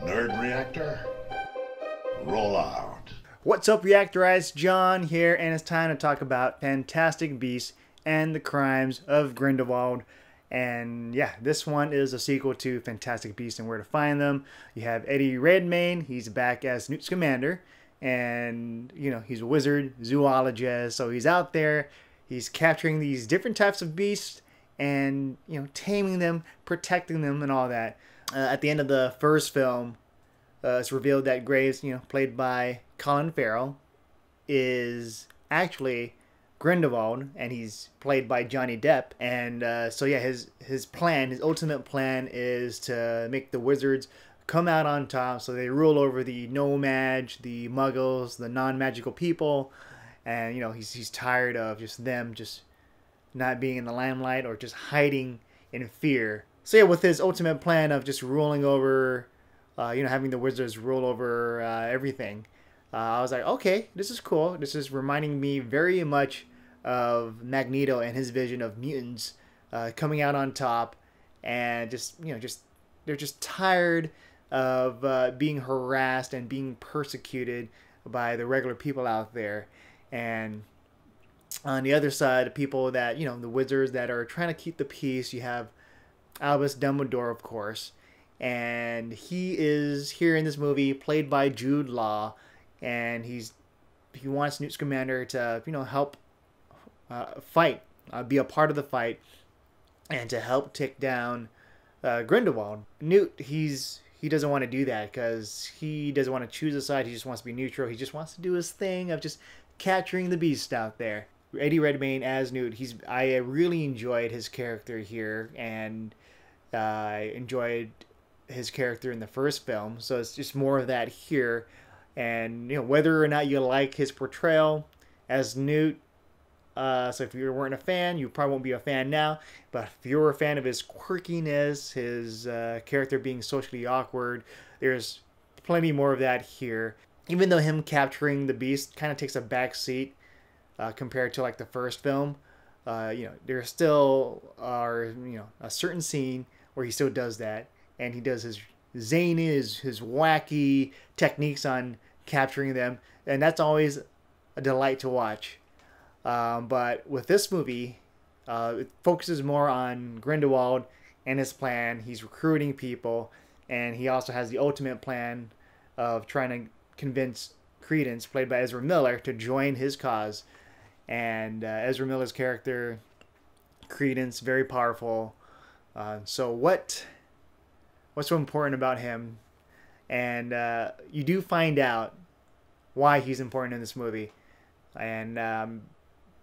Nerd Reactor, roll out. What's up, Reactorites? John here, and it's time to talk about Fantastic Beasts and the Crimes of Grindelwald. And yeah, this one is a sequel to Fantastic Beasts and Where to Find Them. You have Eddie Redmayne. He's back as Newt Scamander, and you know, he's a wizard, zoologist, so he's out there. He's capturing these different types of beasts and, you know, taming them, protecting them, and all that. At the end of the first film, it's revealed that Graves, you know, played by Colin Farrell, is actually Grindelwald, and he's played by Johnny Depp. And so yeah, his ultimate plan is to make the wizards come out on top, so they rule over the no-mage, the muggles, the non-magical people. And you know, he's tired of them just not being in the limelight or just hiding in fear. So yeah, with his ultimate plan of just ruling over, you know, having the wizards rule over everything, I was like, okay, this is cool. This is reminding me very much of Magneto and his vision of mutants coming out on top, and they're just tired of being harassed and being persecuted by the regular people out there. And on the other side, people that, you know, the wizards that are trying to keep the peace, you have Albus Dumbledore, of course, and he is here in this movie played by Jude Law, and he wants Newt Scamander to, you know, help fight, be a part of the fight, and to help take down Grindelwald. Newt, he doesn't want to do that because he doesn't want to choose a side. He just wants to be neutral. He just wants to do his thing of just capturing the beast out there. Eddie Redmayne as Newt, I really enjoyed his character here, and I enjoyed his character in the first film, so it's just more of that here. And you know, whether or not you like his portrayal as Newt, so if you weren't a fan, you probably won't be a fan now, but if you're a fan of his quirkiness, his character being socially awkward, there's plenty more of that here. Even though him capturing the beast kind of takes a back seat compared to like the first film, you know, there still are, you know, a certain scene where he still does that, and he does his zany, his wacky techniques on capturing them, and that's always a delight to watch. But with this movie, it focuses more on Grindelwald and his plan. He's recruiting people, and he also has the ultimate plan of trying to convince Credence, played by Ezra Miller, to join his cause. And Ezra Miller's character, Credence, very powerful. So what's so important about him? And you do find out why he's important in this movie. And I'm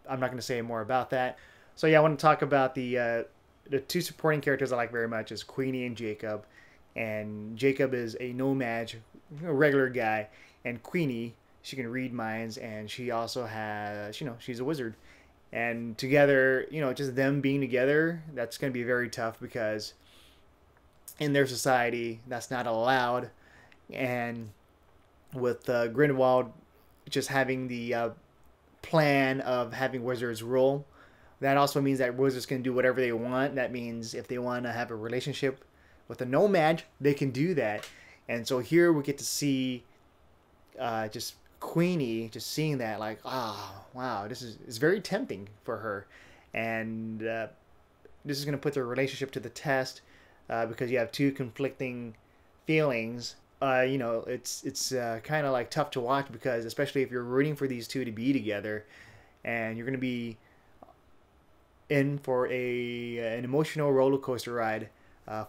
not going to say more about that. So yeah, I want to talk about the two supporting characters I like very much is Queenie and Jacob. And Jacob is a no-mage, a regular guy, and Queenie, she can read minds, and she also has, you know, she's a wizard. And together, you know, just them being together, that's going to be very tough because in their society, that's not allowed. And with Grindelwald just having the plan of having wizards rule, that also means that wizards can do whatever they want. That means if they want to have a relationship with a no-mage, they can do that. And so here we get to see just Queenie just seeing that, like, oh wow, this is very tempting for her, and this is going to put their relationship to the test because you have two conflicting feelings. You know, it's kind of like tough to watch, because especially if you're rooting for these two to be together, and you're going to be in for an emotional roller coaster ride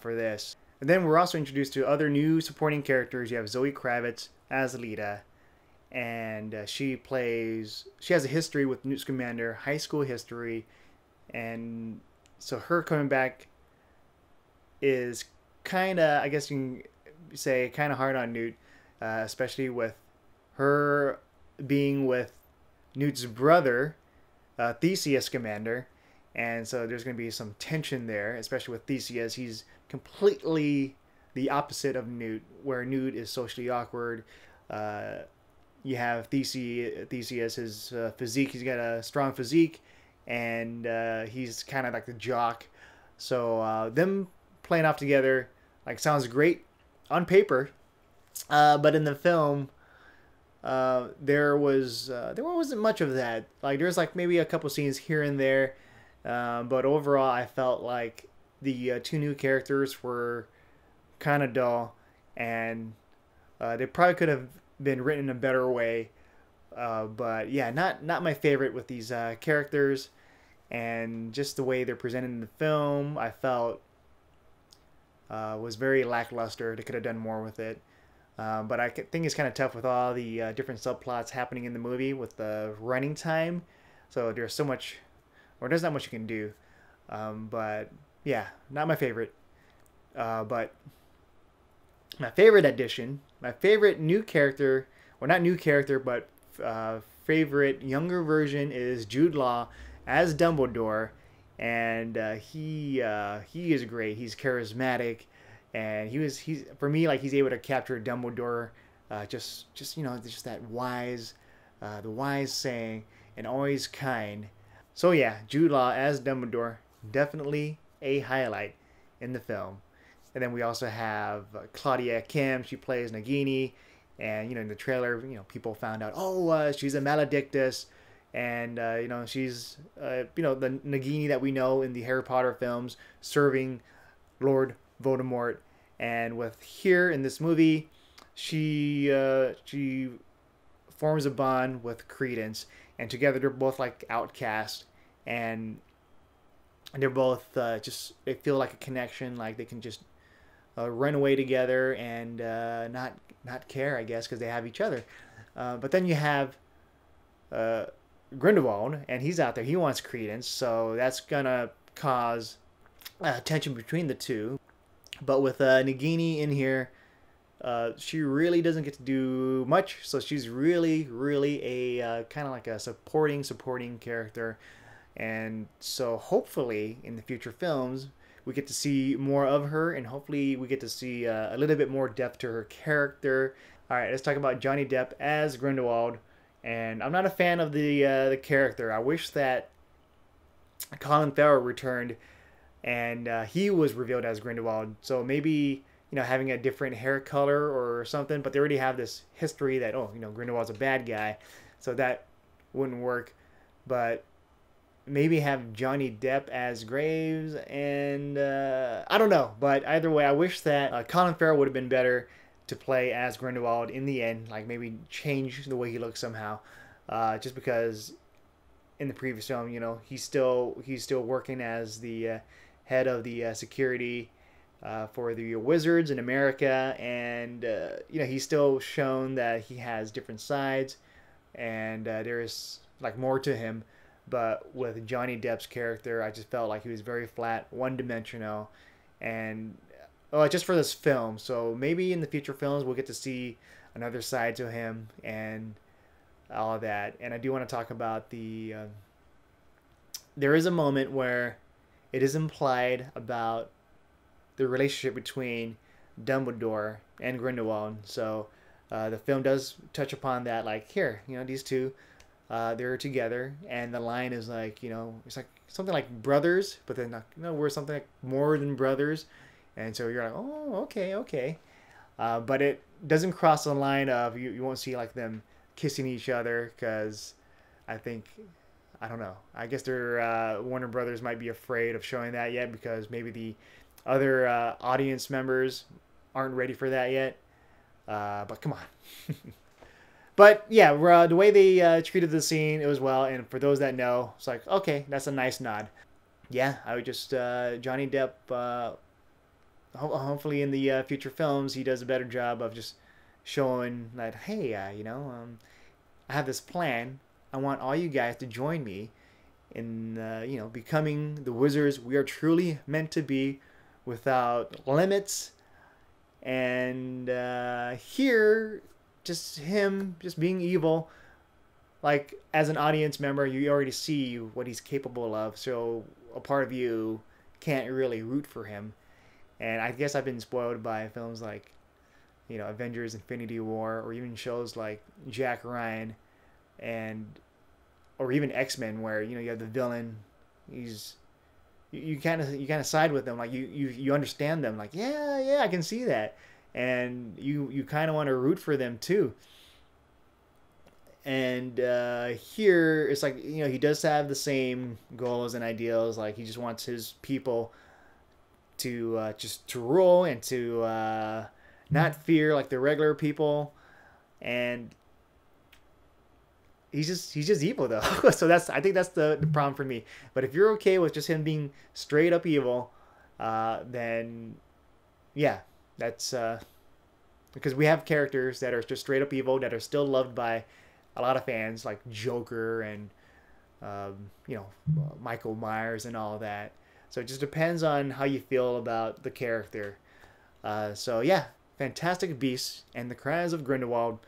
for this. And then we're also introduced to other new supporting characters. You have Zoe Kravitz as Lita, and she has a history with Newt Scamander, high school history, and so her coming back is kind of, I guess you can say, kind of hard on Newt, especially with her being with Newt's brother, Theseus Scamander. And so there's going to be some tension there, especially with Theseus. He's completely the opposite of Newt, where Newt is socially awkward. You have Theseus, his physique, he's got a strong physique, and he's kind of like the jock. So them playing off together, like, sounds great on paper, But in the film, there wasn't much of that. Like there's like maybe a couple scenes here and there, but overall I felt like the two new characters were kind of dull, and they probably could have been written in a better way. But yeah, not my favorite with these characters, and just the way they're presented in the film, I felt was very lackluster. They could have done more with it. But I think it's kind of tough with all the different subplots happening in the movie with the running time. So there's so much, or there's not much you can do. But yeah, not my favorite. But my favorite addition, my favorite new character, or not new character, but favorite younger version is Jude Law as Dumbledore, and he is great. He's charismatic, and he's for me, like, he's able to capture Dumbledore, just just that wise, the wise saying, and always kind. So yeah, Jude Law as Dumbledore, definitely a highlight in the film. And then we also have Claudia Kim. She plays Nagini. And, in the trailer, people found out, oh, she's a Maledictus. And, she's, the Nagini that we know in the Harry Potter films, serving Lord Voldemort. And with here in this movie, she forms a bond with Credence. And together they're both like outcasts. And they're both they feel like a connection. Like they can just run away together and not care, I guess, because they have each other. But then you have Grindelwald, and he's out there. He wants Credence, so that's gonna cause tension between the two. But with Nagini in here, she really doesn't get to do much, so she's really a kind of like a supporting character. And so hopefully in the future films we get to see more of her, and hopefully we get to see a little bit more depth to her character. All right, let's talk about Johnny Depp as Grindelwald. And I'm not a fan of the character. I wish that Colin Farrell returned and he was revealed as Grindelwald. So maybe, having a different hair color or something. But they already have this history that, Grindelwald's a bad guy, so that wouldn't work. But maybe have Johnny Depp as Graves, and I don't know. But either way, I wish that Colin Farrell would have been better to play as Grindelwald in the end. Like maybe change the way he looks somehow. Just because in the previous film, he's still working as the head of the security for the wizards in America, and he's still shown that he has different sides, and there's like more to him. But with Johnny Depp's character, I just felt like he was very flat, one-dimensional, and just for this film. So maybe in the future films we'll get to see another side to him and all of that. And I do want to talk about there is a moment where it is implied about the relationship between Dumbledore and Grindelwald. So the film does touch upon that, like, here, these two, they're together, and the line is like, it's like something like brothers, but then we're something like more than brothers. And so you're like, oh, okay. But it doesn't cross the line of, you won't see like them kissing each other, because I don't know. I guess their Warner Brothers might be afraid of showing that yet, because maybe the other audience members aren't ready for that yet. But come on. But yeah, the way they treated the scene, it was well. And for those that know, it's like, okay, that's a nice nod. Yeah, I would just Johnny Depp. Hopefully in the future films he does a better job of just showing that, hey, I have this plan. I want all you guys to join me in becoming the wizards we are truly meant to be, without limits. And here, just him just being evil, like, as an audience member, you already see what he's capable of, so a part of you can't really root for him. And I guess I've been spoiled by films like, Avengers: Infinity War, or even shows like Jack Ryan, or even X-Men, where you have the villain. You kind of side with them, like you understand them, like, yeah, I can see that. and you kind of want to root for them too. And here it's like, you know, he does have the same goals and ideals. Like he just wants his people to just to rule and to not fear like the regular people. And he's just evil though. So I think that's the problem for me. But if you're okay with just him being straight up evil, then yeah, that's because we have characters that are just straight up evil that are still loved by a lot of fans, like Joker and you know, Michael Myers and all that. So it just depends on how you feel about the character. So yeah, Fantastic Beasts and the Crimes of Grindelwald.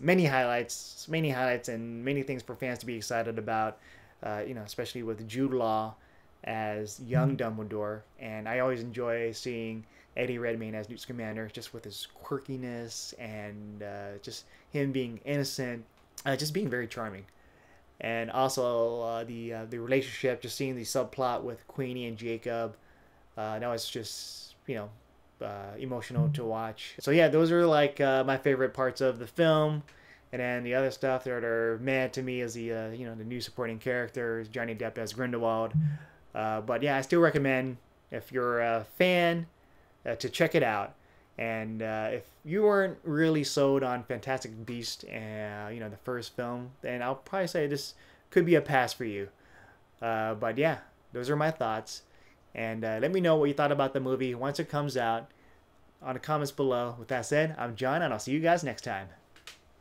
Many highlights, and many things for fans to be excited about. You know, especially with Jude Law as young Dumbledore, and I always enjoy seeing Eddie Redmayne as Newt Scamander, just with his quirkiness and just him being innocent, just being very charming. And also the relationship, just seeing the subplot with Queenie and Jacob, that was just, you know, emotional to watch. So yeah, those are like my favorite parts of the film. And then the other stuff that are mad to me is the you know, the new supporting characters, Johnny Depp as Grindelwald. But yeah, I still recommend, if you're a fan, to check it out. And if you weren't really sold on Fantastic Beast, you know, the first film, then I'll probably say this could be a pass for you. But yeah, those are my thoughts. And let me know what you thought about the movie once it comes out on the comments below. With that said, I'm John, and I'll see you guys next time.